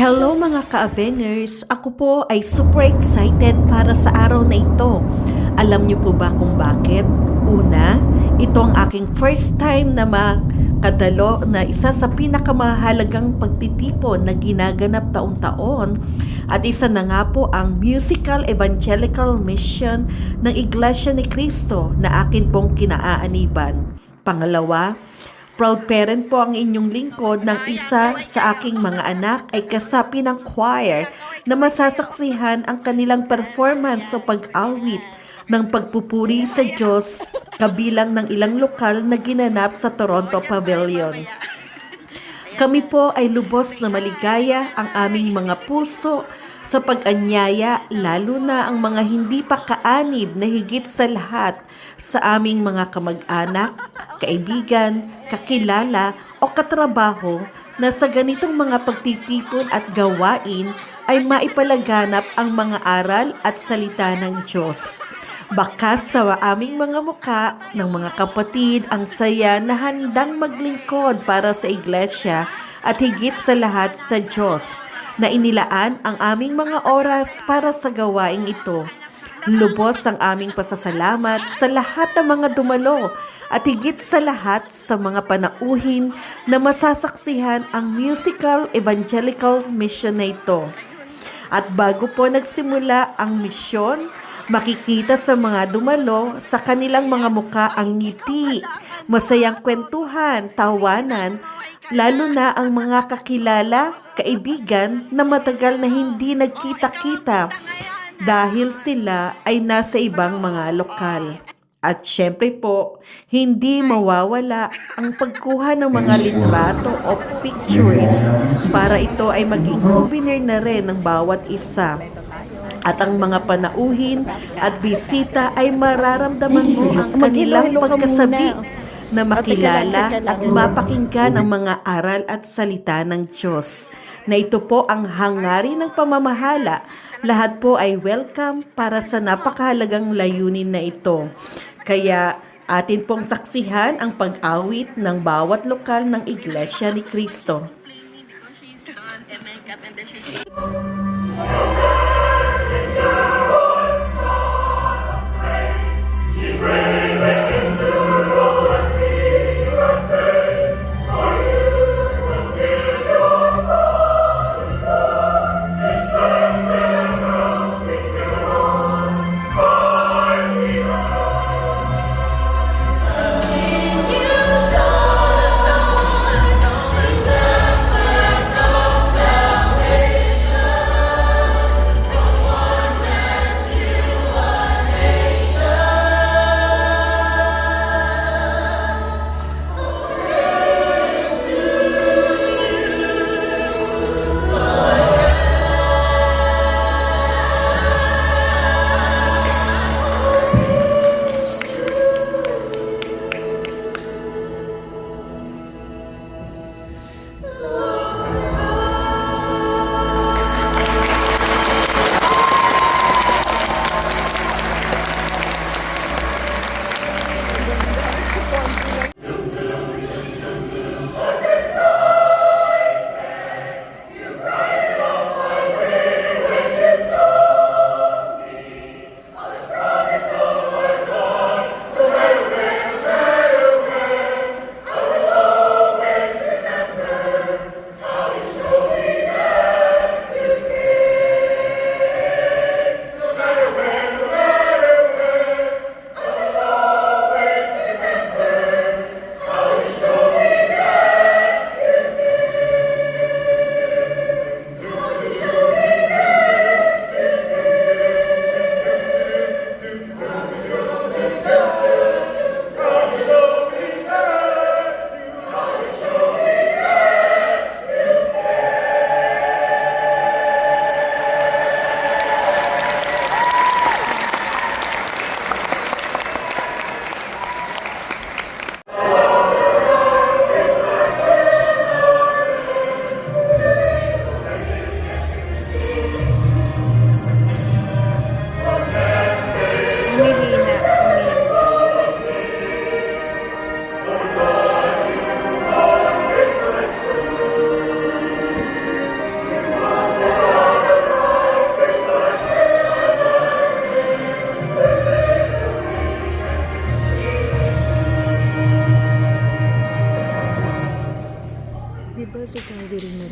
Hello mga ka-Avengers! Ako po ay super excited para sa araw na ito. Alam niyo po ba kung bakit? Una, ito ang aking first time na makadalo na isa sa pinakamahalagang pagtitipon na ginaganap taon-taon at isa na nga po ang Musical Evangelical Mission ng Iglesia ni Cristo na akin pong kinaaaniban. Pangalawa, proud parent po ang inyong lingkod ng isa sa aking mga anak ay kasapi ng choir na masasaksihan ang kanilang performance o pag-awit ng pagpupuri sa Diyos kabilang ng ilang lokal na ginanap sa Toronto Pavilion. Kami po ay lubos na maligaya ang aming mga puso sa pag-anyaya, lalo na ang mga hindi pa kaanib na higit sa lahat sa aming mga kamag-anak, kaibigan, kakilala o katrabaho na sa ganitong mga pagtitipon at gawain ay maipalaganap ang mga aral at salita ng Diyos. Bakas sa aming mga muka ng mga kapatid ang saya na handang maglingkod para sa iglesia at higit sa lahat sa Diyos na inilaan ang aming mga oras para sa gawaing ito. Lubos ang aming pasasalamat sa lahat ng mga dumalo at higit sa lahat sa mga panauhin na masasaksihan ang Musical Evangelical Mission na ito. At bago po nagsimula ang misyon, makikita sa mga dumalo sa kanilang mga muka ang ngiti, masayang kwentuhan, tawanan, lalo na ang mga kakilala, kaibigan na matagal na hindi nagkita-kita dahil sila ay nasa ibang mga lokal. At syempre po, hindi mawawala ang pagkuha ng mga litrato o pictures para ito ay maging souvenir na rin ng bawat isa. At ang mga panauhin at bisita ay mararamdaman mo ang kanilang pagkasabi na makilala at mapakinggan ang mga aral at salita ng Diyos. Na ito po ang hangarin ng pamamahala. Lahat po ay welcome para sa napakahalagang layunin na ito. Kaya atin pong saksihan ang pag-awit ng bawat lokal ng Iglesia ni Cristo.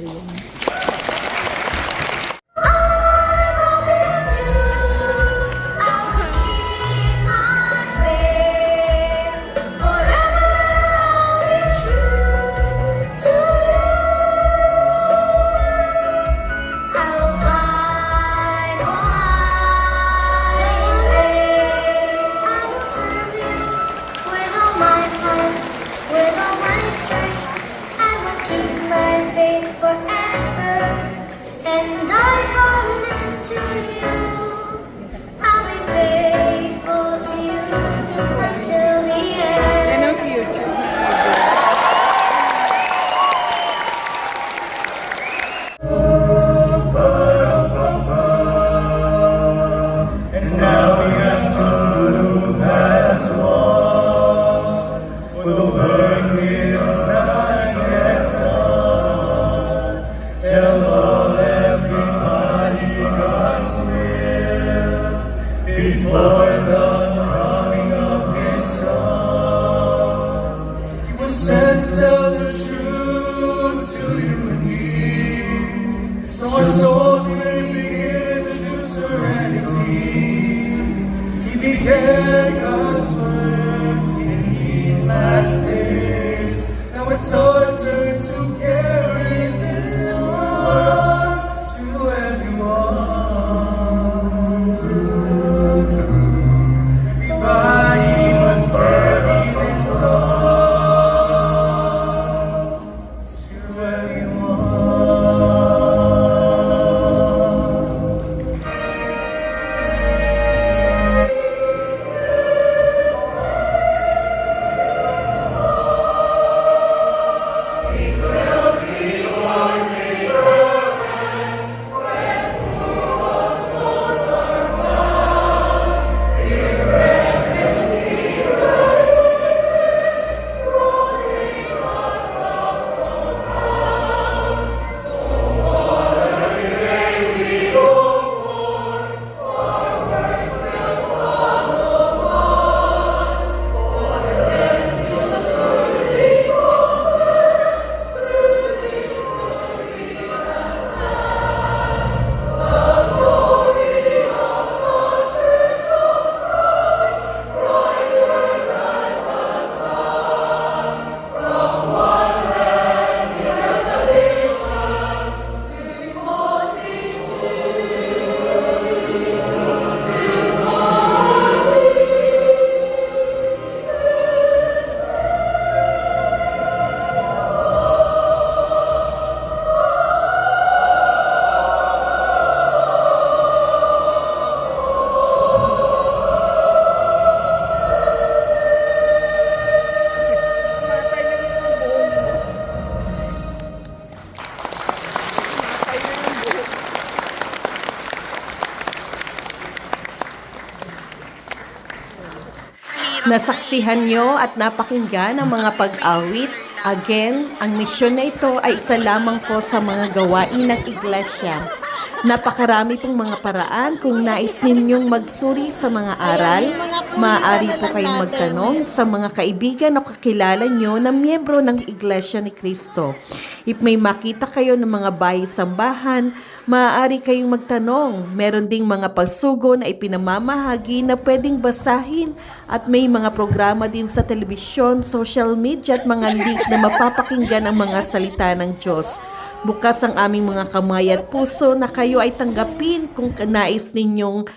Adrian. And I promise to you, I'll be faithful to you until the end. Yan ang future na Adrian. And now we have to move as one, for the work is not yet done. Tell all everybody God's will before the coming of His Son. He was sent to tell the truth to you and me, so our souls may begin true serenity. He began God's work in these last days. Now it's our turn to carry this word to everyone. Everybody must carry this song to everyone. Matay na yung buhok mo. Matay na yung buhok. Nasaksihan nyo at napakinggan ang mga pag-awit. Again, ang misyon na ito ay isa lamang po sa mga gawain ng iglesia. Napakarami pong mga paraan kung nais ninyong magsuri sa mga aral. Maaari po kayong magtanong sa mga kaibigan o kakilala nyo na miyembro ng Iglesia ni Cristo. If may makita kayo ng mga bahay sambahan, maaari kayong magtanong. Meron ding mga pagsugo na ipinamamahagi na pwedeng basahin at may mga programa din sa telebisyon, social media at mga link na mapapakinggan ang mga salita ng Diyos. Bukas ang aming mga kamay at puso na kayo ay tanggapin kung nais ninyong